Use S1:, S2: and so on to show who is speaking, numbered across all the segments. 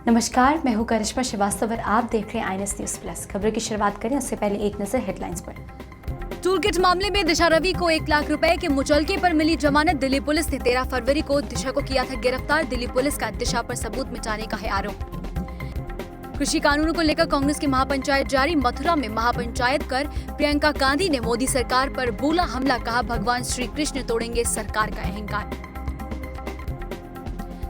S1: नमस्कार, मैं हूं करिश्मा श्रीवास्तव और आप देख रहे हैं आईएनएस न्यूज प्लस। खबरों की शुरुआत करें उससे पहले एक नजर हेडलाइंस पर।
S2: टूलकिट मामले में दिशा रवि को 1 लाख रुपए के मुचलके पर मिली जमानत। दिल्ली पुलिस ने 13 फरवरी को दिशा को किया था गिरफ्तार। दिल्ली पुलिस का दिशा पर सबूत मिटाने का है आरोप। कृषि कानूनों को लेकर कांग्रेस की महापंचायत जारी। मथुरा में महापंचायत कर प्रियंका गांधी ने मोदी सरकार पर बोला हमला, कहा भगवान श्री कृष्ण तोड़ेंगे सरकार का अहंकार।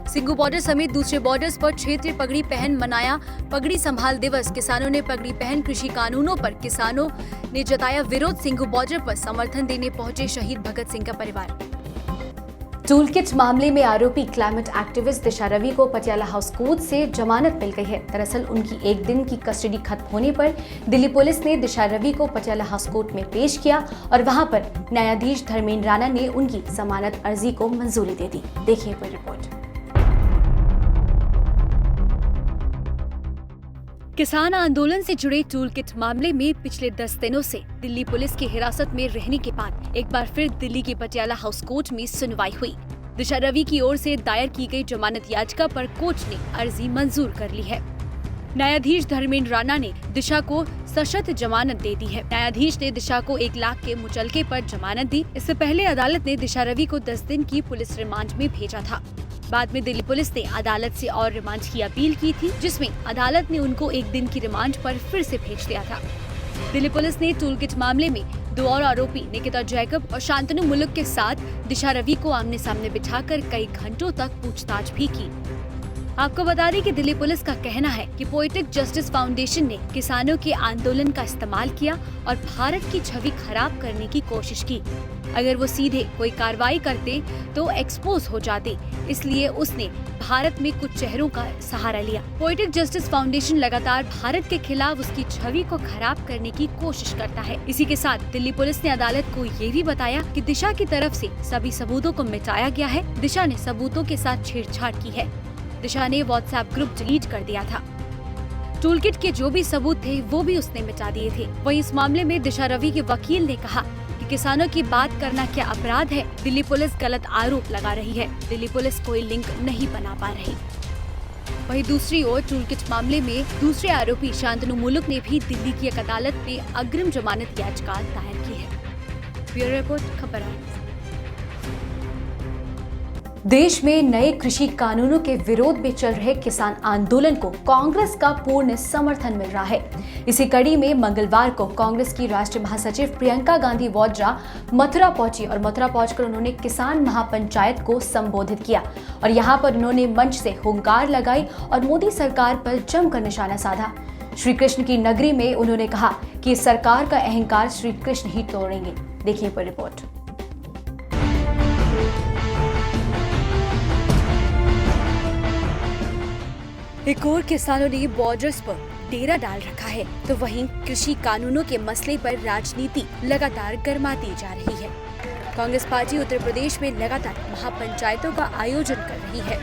S2: सिंघू बॉर्डर समेत दूसरे बॉर्डर्स पर क्षेत्रीय पगड़ी पहन मनाया पगड़ी संभाल दिवस। किसानों ने पगड़ी पहन कृषि कानूनों पर किसानों ने जताया विरोध। सिंघू बॉर्डर पर समर्थन देने पहुंचे शहीद भगत सिंह का परिवार।
S1: टूलकिट मामले में आरोपी क्लाइमेट एक्टिविस्ट दिशा रवि को पटियाला हाउस कोर्ट से जमानत मिल गई है। दरअसल उनकी 1 दिन की कस्टडी खत्म होने पर दिल्ली पुलिस ने दिशा रवि को पटियाला हाउस कोर्ट में पेश किया और वहां पर न्यायाधीश धर्मेंद्र राणा ने उनकी जमानत अर्जी को मंजूरी दे दी। देखिए पूरी रिपोर्ट।
S2: किसान आंदोलन से जुड़े टूलकिट मामले में पिछले 10 दिनों से दिल्ली पुलिस की हिरासत में रहने के बाद एक बार फिर दिल्ली के पटियाला हाउस कोर्ट में सुनवाई हुई। दिशा रवि की ओर से दायर की गई जमानत याचिका पर कोर्ट ने अर्जी मंजूर कर ली है। न्यायाधीश धर्मेंद्र राणा ने दिशा को सशर्त जमानत दे दी है। न्यायाधीश ने दिशा को 1 लाख के मुचलके पर जमानत दी। इससे पहले अदालत ने दिशा रवि को 10 दिन की पुलिस रिमांड में भेजा था। बाद में दिल्ली पुलिस ने अदालत से और रिमांड की अपील की थी, जिसमें अदालत ने उनको 1 दिन की रिमांड पर फिर से भेज दिया था। दिल्ली पुलिस ने टूलकिट मामले में 2 और आरोपी निकिता जैकब और शांतनु मुलुक के साथ दिशा रवि को आमने सामने बिठाकर कई घंटों तक पूछताछ भी की। आपको बता दें कि दिल्ली पुलिस का कहना है कि पोएटिक जस्टिस फाउंडेशन ने किसानों के आंदोलन का इस्तेमाल किया और भारत की छवि खराब करने की कोशिश की। अगर वो सीधे कोई कार्रवाई करते तो एक्सपोज हो जाते, इसलिए उसने भारत में कुछ चेहरों का सहारा लिया। पोएटिक जस्टिस फाउंडेशन लगातार भारत के खिलाफ उसकी छवि को खराब करने की कोशिश करता है। इसी के साथ दिल्ली पुलिस ने अदालत को ये भी बताया कि दिशा की तरफ से सभी सबूतों को मिटाया गया है। दिशा ने सबूतों के साथ छेड़छाड़ की है। दिशा ने व्हाट्सएप ग्रुप डिलीट कर दिया था। टूलकिट के जो भी सबूत थे वो भी उसने मिटा दिए थे। वहीं इस मामले में दिशा रवि के वकील ने कहा कि किसानों की बात करना क्या अपराध है। दिल्ली पुलिस गलत आरोप लगा रही है। दिल्ली पुलिस कोई लिंक नहीं बना पा रही। वहीं दूसरी ओर टूलकिट मामले में दूसरे आरोपी शांतनु मुलुक ने भी दिल्ली की एक अदालत में अग्रिम जमानत याचिका दायर की है। ब्यूरो रिपोर्ट, खबर है।
S1: देश में नए कृषि कानूनों के विरोध में चल रहे किसान आंदोलन को कांग्रेस का पूर्ण समर्थन मिल रहा है। इसी कड़ी में मंगलवार को कांग्रेस की राष्ट्रीय महासचिव प्रियंका गांधी वाड्रा मथुरा पहुंची और मथुरा पहुंचकर उन्होंने किसान महापंचायत को संबोधित किया और यहां पर उन्होंने मंच से हुंकार लगाई और मोदी सरकार पर जमकर निशाना साधा। श्री कृष्ण की नगरी में उन्होंने कहा कि सरकार का अहंकार श्री कृष्ण ही तोड़ेंगे। देखिए पर रिपोर्ट।
S2: एक और किसानों ने बॉर्डर्स पर डेरा डाल रखा है, तो वहीं कृषि कानूनों के मसले पर राजनीति लगातार गर्माती जा रही है। कांग्रेस पार्टी उत्तर प्रदेश में लगातार महापंचायतों का आयोजन कर रही है।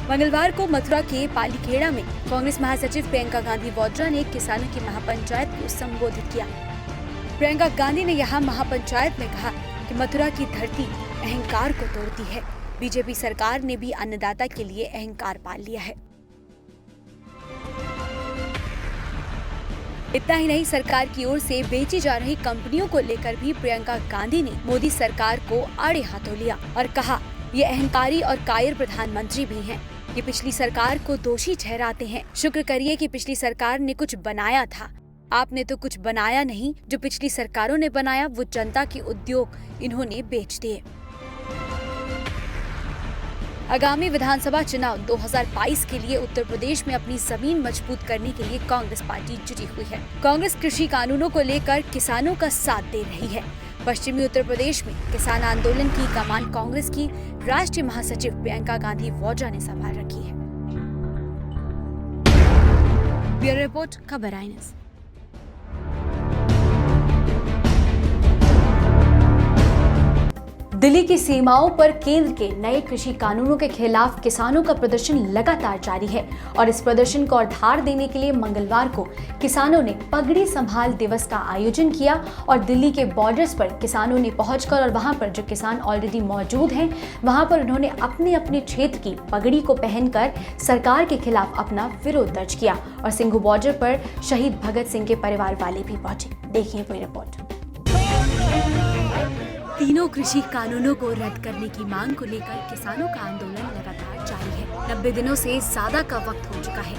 S2: मंगलवार को मथुरा के पालीखेड़ा में कांग्रेस महासचिव प्रियंका गांधी वाड्रा ने किसानों की महापंचायत को संबोधित किया। प्रियंका गांधी ने यहाँ महापंचायत में कहा कि मथुरा की धरती अहंकार को तोड़ती है। बीजेपी सरकार ने भी अन्नदाता के लिए अहंकार पाल लिया है। इतना ही नहीं, सरकार की ओर से बेची जा रही कंपनियों को लेकर भी प्रियंका गांधी ने मोदी सरकार को आड़े हाथों लिया और कहा ये अहंकारी और कायर प्रधानमंत्री भी हैं। ये पिछली सरकार को दोषी ठहराते हैं। शुक्र करिए कि पिछली सरकार ने कुछ बनाया था। आपने तो कुछ बनाया नहीं। जो पिछली सरकारों ने बनाया वो जनता के उद्योग इन्होंने बेच दिए। आगामी विधानसभा चुनाव 2022 के लिए उत्तर प्रदेश में अपनी जमीन मजबूत करने के लिए कांग्रेस पार्टी जुटी हुई है। कांग्रेस कृषि कानूनों को लेकर किसानों का साथ दे रही है। पश्चिमी उत्तर प्रदेश में किसान आंदोलन की कमान कांग्रेस की राष्ट्रीय महासचिव प्रियंका गांधी वाड्रा ने संभाल रखी है। ब्यूरो रिपोर्ट, खबर आईएनएस।
S1: दिल्ली की सीमाओं पर केंद्र के नए कृषि कानूनों के खिलाफ किसानों का प्रदर्शन लगातार जारी है और इस प्रदर्शन को आधार देने के लिए मंगलवार को किसानों ने पगड़ी संभाल दिवस का आयोजन किया और दिल्ली के बॉर्डर्स पर किसानों ने पहुंचकर और वहां पर जो किसान ऑलरेडी मौजूद हैं वहां पर उन्होंने अपने अपने क्षेत्र की पगड़ी को पहनकर सरकार के खिलाफ अपना विरोध दर्ज किया और सिंघू बॉर्डर पर शहीद भगत सिंह के परिवार वाले भी पहुंचे। देखिए पूरी रिपोर्ट।
S2: तीनों कृषि कानूनों को रद्द करने की मांग को लेकर किसानों का आंदोलन लगातार जारी है। 90 दिनों से ज्यादा का वक्त हो चुका है,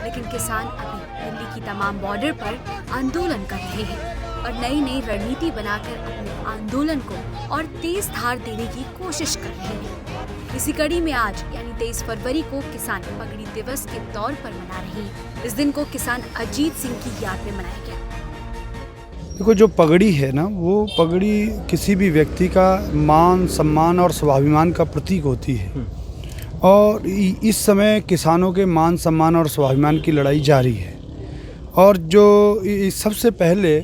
S2: लेकिन किसान अभी दिल्ली की तमाम बॉर्डर पर आंदोलन कर रहे हैं और नई नई रणनीति बनाकर अपने आंदोलन को और तेज धार देने की कोशिश कर रहे हैं। इसी कड़ी में आज यानी 23 फरवरी को किसान पगड़ी दिवस के तौर पर मना रहे हैं। इस दिन को किसान अजीत सिंह की याद में मनाया गया।
S3: देखो, जो पगड़ी है ना, वो पगड़ी किसी भी व्यक्ति का मान सम्मान और स्वाभिमान का प्रतीक होती है और इस समय किसानों के मान सम्मान और स्वाभिमान की लड़ाई जारी है। और जो सबसे पहले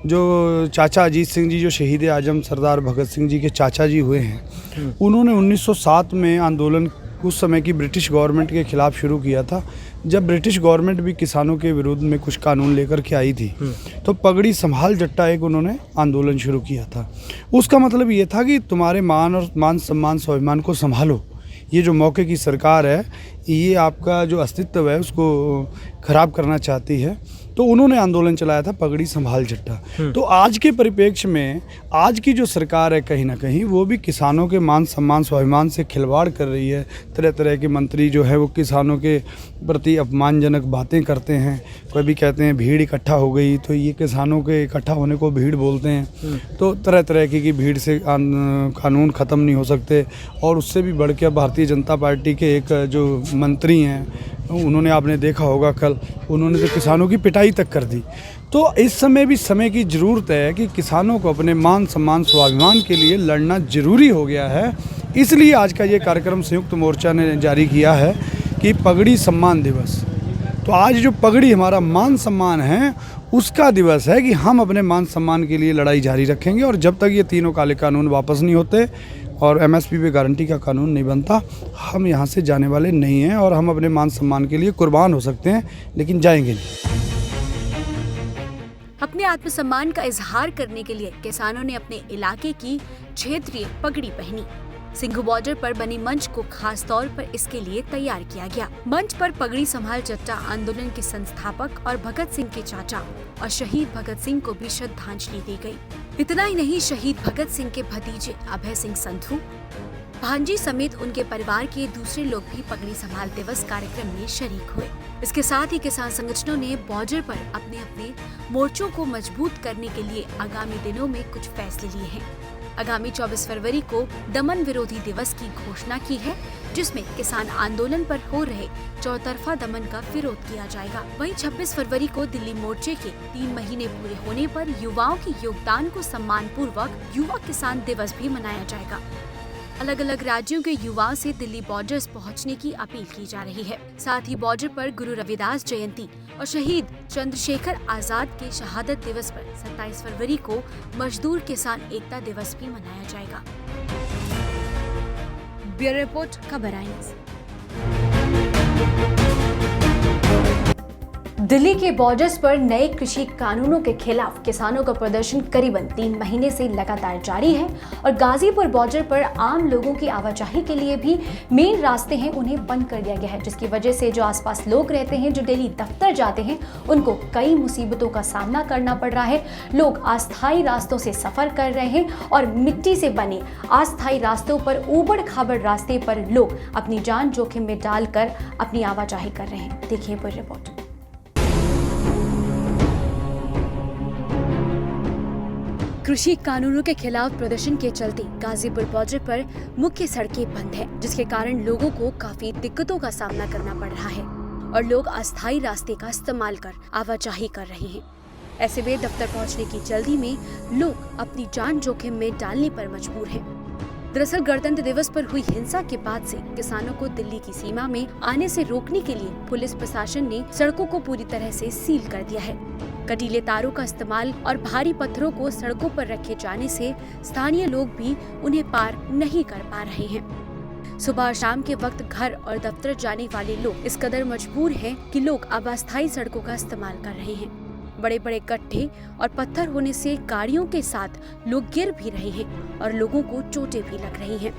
S3: जो चाचा अजीत सिंह जी, जो शहीद आजम सरदार भगत सिंह जी के चाचा जी हुए हैं, उन्होंने 1907 में आंदोलन उस समय की ब्रिटिश गवर्नमेंट के खिलाफ शुरू किया था, जब ब्रिटिश गवर्नमेंट भी किसानों के विरोध में कुछ कानून लेकर के आई थी। तो पगड़ी संभाल जट्टा एक उन्होंने आंदोलन शुरू किया था। उसका मतलब ये था कि तुम्हारे मान सम्मान स्वाभिमान को संभालो। ये जो मौके की सरकार है, ये आपका जो अस्तित्व है उसको खराब करना चाहती है। तो उन्होंने आंदोलन चलाया था पगड़ी संभाल जट्टा। तो आज के परिप्रेक्ष्य में आज की जो सरकार है, कहीं ना कहीं वो भी किसानों के मान सम्मान स्वाभिमान से खिलवाड़ कर रही है। तरह तरह के मंत्री जो है वो किसानों के प्रति अपमानजनक बातें करते हैं। कभी कहते हैं भीड़ इकट्ठा हो गई, तो ये किसानों के इकट्ठा होने को भीड़ बोलते हैं। तो तरह तरह की भीड़ से कानून ख़त्म नहीं हो सकते। और उससे भी बढ़ के भारतीय जनता पार्टी के एक जो मंत्री हैं, उन्होंने, आपने देखा होगा कल, उन्होंने तो किसानों की पिटाई तक कर दी। तो इस समय भी समय की ज़रूरत है कि किसानों को अपने मान सम्मान स्वाभिमान के लिए लड़ना ज़रूरी हो गया है। इसलिए आज का ये कार्यक्रम संयुक्त मोर्चा ने जारी किया है कि पगड़ी सम्मान दिवस। तो आज जो पगड़ी हमारा मान सम्मान है, उसका दिवस है कि हम अपने मान सम्मान के लिए लड़ाई जारी रखेंगे और जब तक ये तीनों काले कानून वापस नहीं होते और एमएसपी पे गारंटी का कानून नहीं बनता, हम यहाँ से जाने वाले नहीं हैं। और हम अपने मान सम्मान के लिए कुर्बान हो सकते हैं, लेकिन जाएंगे नहीं।
S2: अपने आत्मसम्मान का इजहार करने के लिए किसानों ने अपने इलाके की क्षेत्रीय पगड़ी पहनी। सिंघू बॉर्डर पर बनी मंच को खास तौर पर इसके लिए तैयार किया गया। मंच पर पगड़ी संभाल जट्टा आंदोलन के संस्थापक और भगत सिंह के चाचा और शहीद भगत सिंह को भी श्रद्धांजलि दी गई। इतना ही नहीं, शहीद भगत सिंह के भतीजे अभय सिंह संधू, भांजी समेत उनके परिवार के दूसरे लोग भी पगड़ी संभाल दिवस कार्यक्रम में शरीक हुए। इसके साथ ही किसान संगठनों ने बॉर्डर पर अपने अपने मोर्चों को मजबूत करने के लिए आगामी दिनों में कुछ फैसले लिए हैं। आगामी 24 फरवरी को दमन विरोधी दिवस की घोषणा की है, जिसमें किसान आंदोलन पर हो रहे चौतरफा दमन का विरोध किया जाएगा। वहीं 26 फरवरी को दिल्ली मोर्चे के 3 महीने पूरे होने पर युवाओं के योगदान को सम्मान पूर्वक युवा किसान दिवस भी मनाया जाएगा। अलग अलग राज्यों के युवाओं से दिल्ली बॉर्डर्स पहुंचने की अपील की जा रही है। साथ ही बॉर्डर पर गुरु रविदास जयंती और शहीद चंद्रशेखर आजाद के शहादत दिवस पर 27 फरवरी को मजदूर किसान एकता दिवस भी मनाया जाएगा। ब्यूरो रिपोर्ट, खबर आई।
S1: दिल्ली के बॉर्डर्स पर नए कृषि कानूनों के खिलाफ किसानों का प्रदर्शन करीबन 3 महीने से लगातार जारी है और गाजीपुर बॉर्डर पर आम लोगों की आवाजाही के लिए भी मेन रास्ते हैं, उन्हें बंद कर दिया गया है, जिसकी वजह से जो आसपास लोग रहते हैं, जो डेली दफ्तर जाते हैं, उनको कई मुसीबतों का सामना करना पड़ रहा है। लोग अस्थायी रास्तों से सफर कर रहे हैं और मिट्टी से बने अस्थायी रास्तों पर, ऊबड़ खाबड़ रास्ते पर लोग अपनी जान जोखिम में डालकर अपनी आवाजाही कर रहे हैं। देखिए पूरी रिपोर्ट।
S2: कृषि कानूनों के खिलाफ प्रदर्शन के चलते गाजीपुर बॉर्डर पर मुख्य सड़कें बंद है, जिसके कारण लोगों को काफी दिक्कतों का सामना करना पड़ रहा है और लोग अस्थायी रास्ते का इस्तेमाल कर आवाजाही कर रहे हैं। ऐसे में दफ्तर पहुंचने की जल्दी में लोग अपनी जान जोखिम में डालने पर मजबूर हैं। दरअसल गणतंत्र दिवस पर हुई हिंसा के बाद से किसानों को दिल्ली की सीमा में आने से रोकने के लिए पुलिस प्रशासन ने सड़कों को पूरी तरह से सील कर दिया है। कटीले तारों का इस्तेमाल और भारी पत्थरों को सड़कों पर रखे जाने से स्थानीय लोग भी उन्हें पार नहीं कर पा रहे हैं। सुबह और शाम के वक्त घर और दफ्तर जाने वाले लोग इस कदर मजबूर हैं कि लोग अब अस्थायी सड़कों का इस्तेमाल कर रहे हैं। बड़े बड़े गड्ढे और पत्थर होने से गाड़ियों के साथ लोग गिर भी रहे हैं और लोगों को चोटें भी लग रही हैं।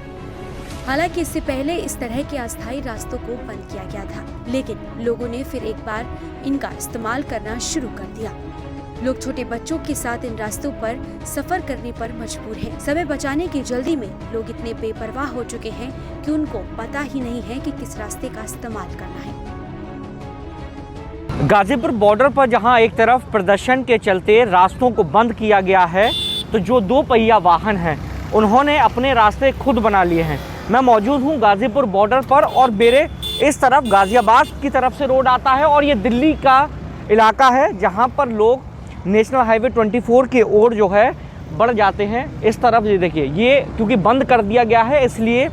S2: हालांकि इससे पहले इस तरह के अस्थायी रास्तों को बंद किया गया था, लेकिन लोगों ने फिर एक बार इनका इस्तेमाल करना शुरू कर दिया। लोग छोटे बच्चों के साथ इन रास्तों पर सफर करने पर मजबूर हैं। समय बचाने की जल्दी में लोग इतने बेपरवाह हो चुके हैं कि उनको पता ही नहीं है कि किस रास्ते का इस्तेमाल करना है।
S4: गाजीपुर बॉर्डर पर जहां एक तरफ प्रदर्शन के चलते रास्तों को बंद किया गया है, तो जो 2 पहिया वाहन हैं उन्होंने अपने रास्ते खुद बना लिए हैं। मैं मौजूद हूं गाजीपुर बॉर्डर पर और मेरे इस तरफ गाजियाबाद की तरफ से रोड आता है और ये दिल्ली का इलाका है जहां पर लोग नेशनल हाईवे 24 की ओर जो है बढ़ जाते हैं। इस तरफ ये देखिए, ये क्योंकि बंद कर दिया गया है इसलिए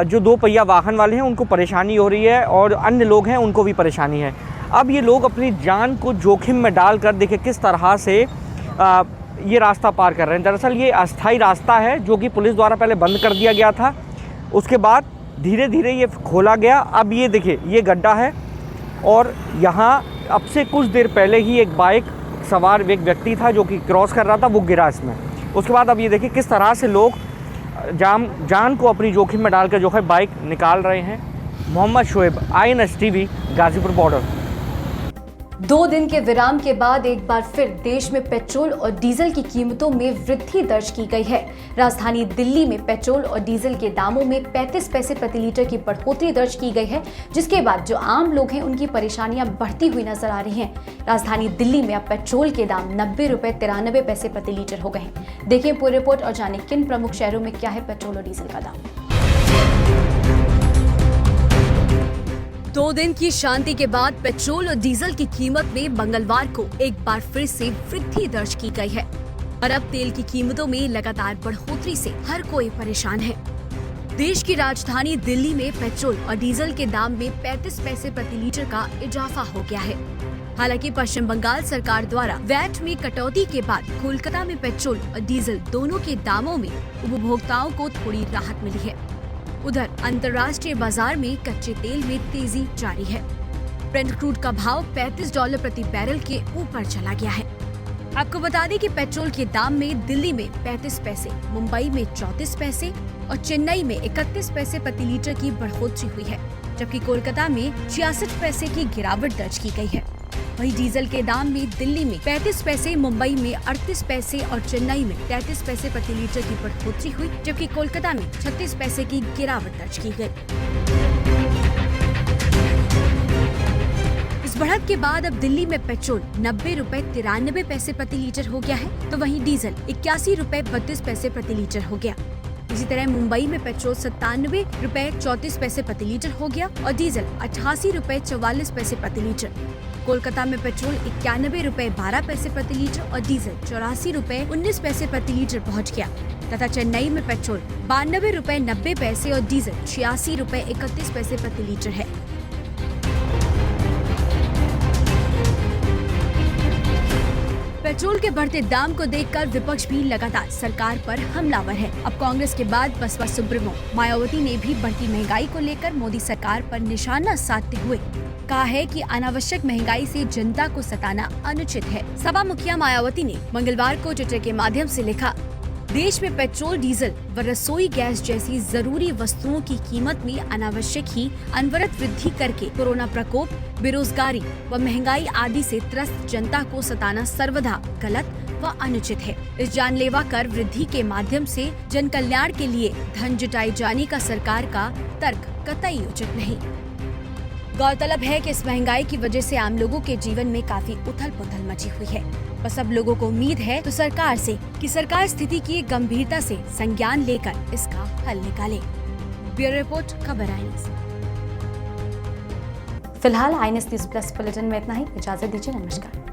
S4: जो 2 पहिया वाहन वाले हैं उनको परेशानी हो रही है और अन्य लोग हैं उनको भी परेशानी है। अब ये लोग अपनी जान को जोखिम में डालकर देखिए किस तरह से ये रास्ता पार कर रहे हैं। दरअसल ये अस्थायी रास्ता है जो कि पुलिस द्वारा पहले बंद कर दिया गया था, उसके बाद धीरे धीरे ये खोला गया। अब ये देखिए, ये गड्ढा है और यहाँ अब से कुछ देर पहले ही एक बाइक सवार एक व्यक्ति था जो कि क्रॉस कर रहा था, वो गिरा इसमें। उसके बाद अब ये देखिए किस तरह से लोग जान को अपनी जोखिम में डालकर जो है बाइक निकाल रहे हैं। Mohammad Shoaib, INS TV, Ghazipur border.
S1: 2 दिन के विराम के बाद एक बार फिर देश में पेट्रोल और डीजल की कीमतों में वृद्धि दर्ज की गई है। राजधानी दिल्ली में पेट्रोल और डीजल के दामों में 35 पैसे प्रति लीटर की बढ़ोतरी दर्ज की गई है, जिसके बाद जो आम लोग हैं उनकी परेशानियां बढ़ती हुई नजर आ रही हैं। राजधानी दिल्ली में अब पेट्रोल के दाम 90 रुपए 93 पैसे प्रति लीटर हो गए हैं। देखिए पूरी रिपोर्ट और जाने किन प्रमुख शहरों में क्या है पेट्रोल और डीजल का दाम।
S2: 2 दिन की शांति के बाद पेट्रोल और डीजल की कीमत में मंगलवार को एक बार फिर से वृद्धि दर्ज की गई है और अब तेल की कीमतों में लगातार बढ़ोतरी से हर कोई परेशान है। देश की राजधानी दिल्ली में पेट्रोल और डीजल के दाम में 35 पैसे प्रति लीटर का इजाफा हो गया है। हालांकि पश्चिम बंगाल सरकार द्वारा वैट में कटौती के बाद कोलकाता में पेट्रोल और डीजल दोनों के दामों में उपभोक्ताओं को थोड़ी राहत मिली है। उधर अंतर्राष्ट्रीय बाजार में कच्चे तेल में तेजी जारी है। ब्रेंट क्रूड का भाव $35 प्रति बैरल के ऊपर चला गया है। आपको बता दें कि पेट्रोल के दाम में दिल्ली में 35 पैसे, मुंबई में 34 पैसे और चेन्नई में 31 पैसे प्रति लीटर की बढ़ोतरी हुई है, जबकि कोलकाता में 66 पैसे की गिरावट दर्ज की गई है। वहीं डीजल के दाम में दिल्ली में 35 पैसे, मुंबई में 38 पैसे और चेन्नई में 33 पैसे प्रति लीटर की बढ़ोतरी हुई, जबकि कोलकाता में 36 पैसे की गिरावट दर्ज की गई। इस बढ़त के बाद अब दिल्ली में पेट्रोल 90 रुपए 93 पैसे प्रति लीटर हो गया है, तो वहीं डीजल 81 रुपए 32 पैसे प्रति लीटर हो गया। इसी तरह मुंबई में पेट्रोल 97 रुपए 34 पैसे प्रति लीटर हो गया और डीजल 88 रुपए 44 पैसे प्रति लीटर। कोलकाता में पेट्रोल 91 रुपए 12 पैसे प्रति लीटर और डीजल 84 रुपए 19 पैसे प्रति लीटर पहुंच गया, तथा चेन्नई में पेट्रोल 92 रुपए 90 पैसे और डीजल 86 रुपए 31 पैसे प्रति लीटर है। पेट्रोल के बढ़ते दाम को देखकर विपक्ष भी लगातार सरकार पर हमलावर है। अब कांग्रेस के बाद बसपा सुप्रीमो मायावती ने भी बढ़ती महंगाई को लेकर मोदी सरकार पर निशाना साधते हुए कहा है कि अनावश्यक महंगाई से जनता को सताना अनुचित है। सपा मुखिया मायावती ने मंगलवार को ट्विटर के माध्यम से लिखा, देश में पेट्रोल, डीजल व रसोई गैस जैसी जरूरी वस्तुओं की कीमत में अनावश्यक ही अनवरत वृद्धि करके कोरोना प्रकोप, बेरोजगारी व महंगाई आदि से त्रस्त जनता को सताना सर्वदा गलत व अनुचित है। इस जानलेवा कर वृद्धि के माध्यम से जन कल्याण के लिए धन जुटाए जाने का सरकार का तर्क कतई उचित नहीं। गौरतलब है कि इस महंगाई की वजह से आम लोगों के जीवन में काफी उथल-पुथल मची हुई है। बस अब लोगों को उम्मीद है तो सरकार से कि सरकार स्थिति की गंभीरता से संज्ञान लेकर इसका हल निकाले। ब्यूरो रिपोर्ट, खबर INS।
S1: फिलहाल INS न्यूज़ प्लस बुलेटिन में इतना ही। इजाजत दीजिए, नमस्कार।